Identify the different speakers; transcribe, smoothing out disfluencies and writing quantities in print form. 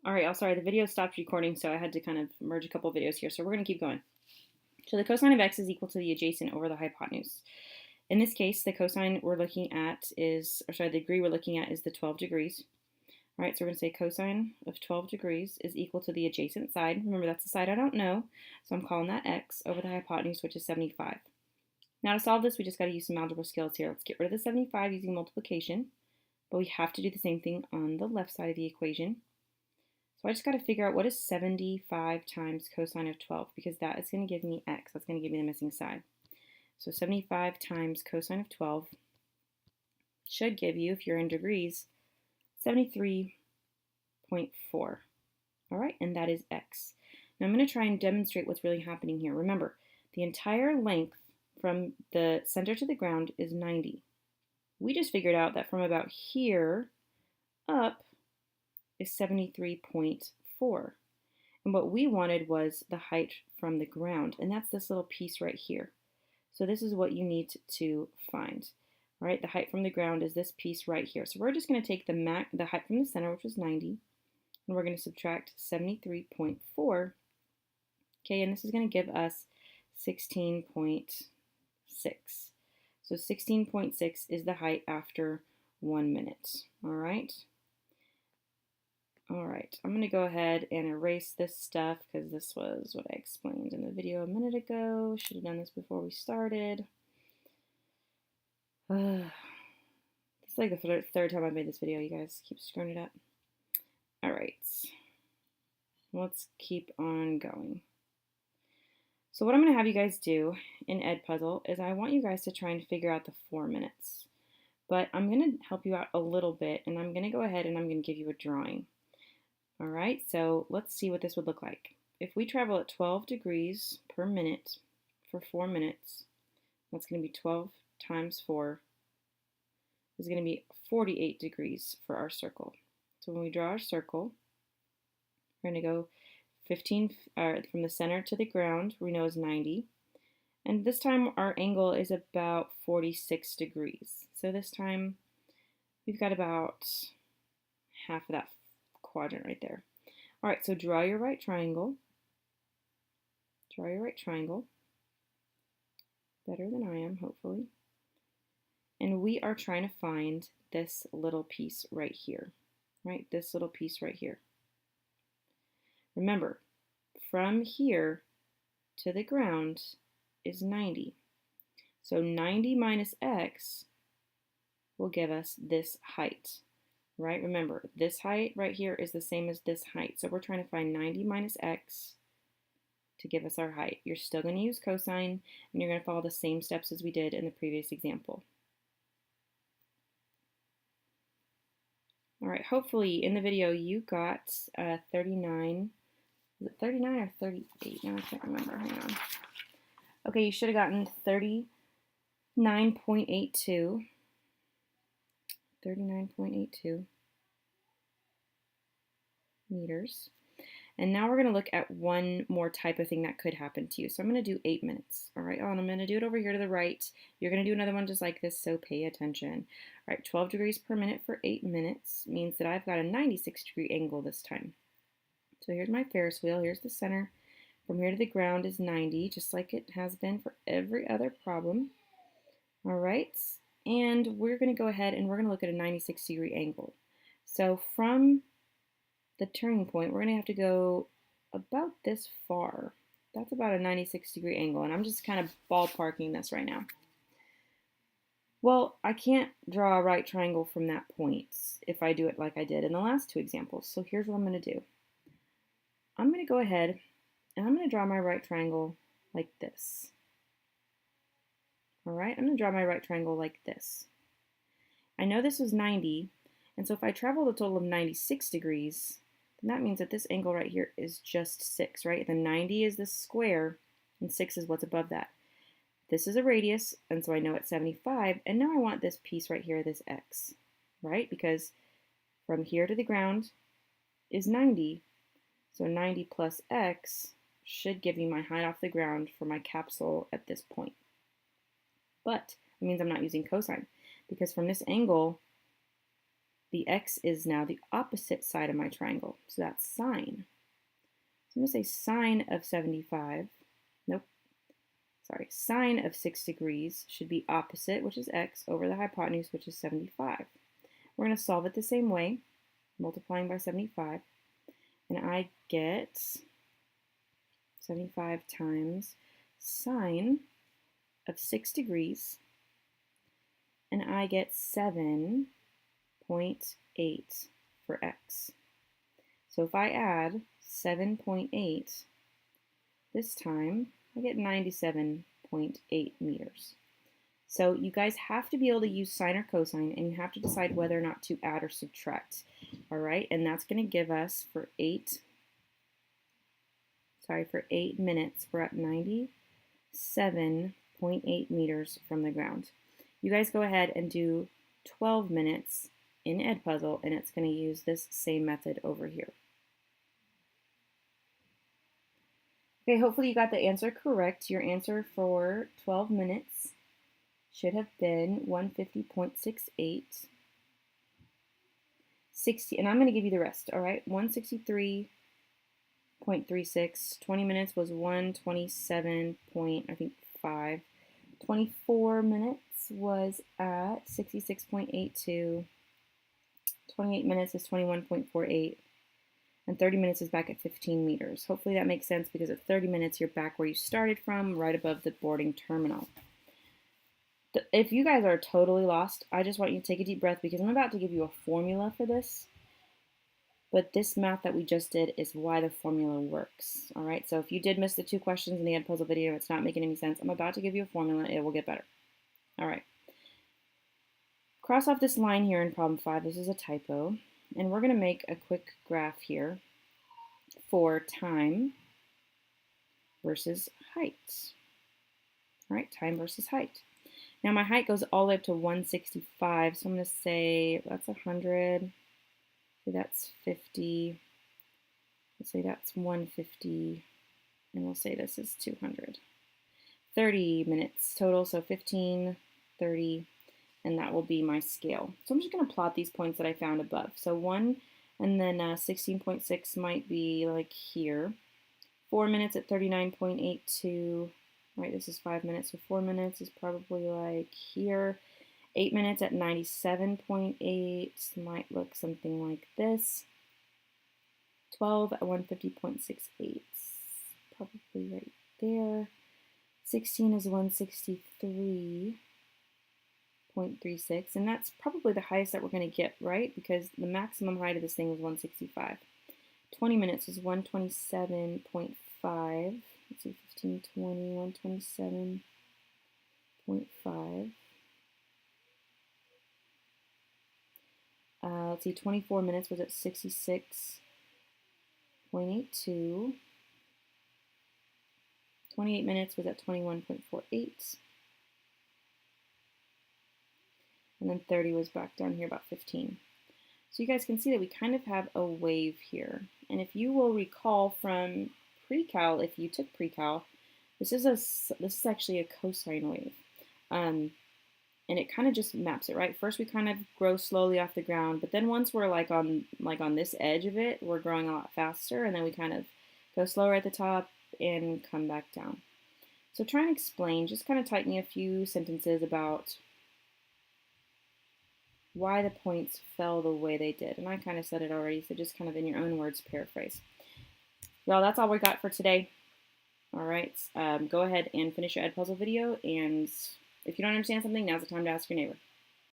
Speaker 1: All right, sorry, the video stopped recording, so I had to kind of merge a couple videos here. So we're going to keep going. So the cosine of x is equal to the adjacent over the hypotenuse. In this case, the cosine we're looking at is, or sorry, the degree we're looking at is the 12 degrees. All right, so we're going to say cosine of 12 degrees is equal to the adjacent side. Remember, that's the side I don't know, so I'm calling that x over the hypotenuse, which is 75. Now to solve this, we just got to use some algebra skills here. Let's get rid of the 75 using multiplication, but we have to do the same thing on the left side of the equation. So I just got to figure out what is 75 times cosine of 12, because that is going to give me x. That's going to give me the missing side. So 75 times cosine of 12 should give you, if you're in degrees, 73.4. All right, and that is x. Now I'm going to try and demonstrate what's really happening here. Remember, the entire length from the center to the ground is 90. We just figured out that from about here up is 73.4. And what we wanted was the height from the ground, and that's this little piece right here. So this is what you need to find. All right, the height from the ground is this piece right here. So we're just going to take the height from the center, which was 90, and we're going to subtract 73.4. Okay, and this is going to give us 16.6. So 16.6 is the height after 1 minute. All right. All right, I'm going to go ahead and erase this stuff because this was what I explained in the video a minute ago. Should have done this before we started. It's like the third time I've made this video. You guys keep screwing it up. All right, let's keep on going. So what I'm going to have you guys do in Edpuzzle is I want you guys to try and figure out the 4 minutes. But I'm going to help you out a little bit, and I'm going to go ahead and I'm going to give you a drawing. All right, so let's see what this would look like. If we travel at 12 degrees per minute for 4 minutes, that's going to be 12 times 4 is going to be 48 degrees for our circle. So when we draw our circle, we're going to go 15 from the center to the ground, we know is 90. And this time our angle is about 46 degrees. So this time we've got about half of that quadrant right there. All right, so draw your right triangle. Draw your right triangle. Better than I am, hopefully. And we are trying to find this little piece right here. Right, this little piece right here. Remember, from here to the ground is 90. So 90 minus x will give us this height. Right? Remember, this height right here is the same as this height. So we're trying to find 90 minus x to give us our height. You're still going to use cosine, and you're going to follow the same steps as we did in the previous example. All right, hopefully in the video you got 39. Is it 39 or 38? No, I can't remember. Hang on. Okay, you should have gotten 39.82. 39.82 meters. And now we're going to look at one more type of thing that could happen to you. So I'm going to do 8 minutes. All right, and I'm going to do it over here to the right. You're going to do another one just like this, so pay attention. All right, 12 degrees per minute for 8 minutes means that I've got a 96-degree angle this time. So here's my Ferris wheel. Here's the center. From here to the ground is 90, just like it has been for every other problem. All right. And we're going to go ahead and we're going to look at a 96-degree angle. So from the turning point, we're going to have to go about this far. That's about a 96-degree angle, and I'm just kind of ballparking this right now. Well, I can't draw a right triangle from that point if I do it like I did in the last two examples. So here's what I'm going to do. I'm going to go ahead and I'm going to draw my right triangle like this. All right, I'm going to draw my right triangle like this. I know this was 90, and so if I travel a total of 96 degrees, then that means that this angle right here is just 6, right? The 90 is this square, and 6 is what's above that. This is a radius, and so I know it's 75, and now I want this piece right here, this x, right? Because from here to the ground is 90, so 90 plus x should give me my height off the ground for my capsule at this point. But it means I'm not using cosine, because from this angle The x is now the opposite side of my triangle, so that's sine. So I'm going to say sine of 75, nope, sorry, sine of 6 degrees should be opposite, which is x, over the hypotenuse, which is 75. We're going to solve it the same way, multiplying by 75, and I get 75 times sine of 6 degrees, and I get 7.8 for x. So if I add 7.8 this time, I get 97.8 meters. So you guys have to be able to use sine or cosine, and you have to decide whether or not to add or subtract. All right, and that's going to give us for 8 minutes, we're at 97.8 meters from the ground. You guys go ahead and do 12 minutes in Edpuzzle, and it's going to use this same method over here. Okay, hopefully you got the answer correct. Your answer for 12 minutes should have been 150.68. 60, and I'm going to give you the rest, all right? 163.36. 20 minutes was 127.5. 24 minutes was at 66.82. 28 minutes is 21.48. And 30 minutes is back at 15 meters. Hopefully that makes sense, because at 30 minutes you're back where you started from, right above the boarding terminal. If you guys are totally lost, I just want you to take a deep breath, because I'm about to give you a formula for this. But this math that we just did is why the formula works. All right, so if you did miss the 2 questions in the Edpuzzle video, it's not making any sense. I'm about to give you a formula. It will get better. All right. Cross off this line here in problem 5. This is a typo. And we're going to make a quick graph here for time versus height. All right, time versus height. Now my height goes all the way up to 165, so I'm going to say that's 100, so that's 50, let's say that's 150, and we'll say this is 200. 30 minutes total, so 15, 30, and that will be my scale. So I'm just going to plot these points that I found above. So 1 and then 16.6 might be like here. 4 minutes at 39.82. Right, this is 5 minutes, so 4 minutes is probably like here. 8 minutes at 97.8 might look something like this. 12 at 150.68, probably right there. 16 is 163.36, and that's probably the highest that we're going to get, right? Because the maximum height of this thing was 165. 20 minutes is 127.5. Let's see, 15, 20, 127.5. Let's see, 24 minutes was at 66.82. 28 minutes was at 21.48. And then 30 was back down here about 15. So you guys can see that we kind of have a wave here. And if you will recall from pre-cal, if you took pre-cal, this is actually a cosine wave. And it kind of just maps it, right? First we kind of grow slowly off the ground, but then once we're like on this edge of it, we're growing a lot faster, and then we kind of go slower at the top and come back down. So try and explain, just kind of tightening a few sentences about why the points fell the way they did. And I kind of said it already, so just kind of in your own words, paraphrase. Y'all, that's all we got for today. All right, go ahead and finish your Edpuzzle video, and if you don't understand something, now's the time to ask your neighbor.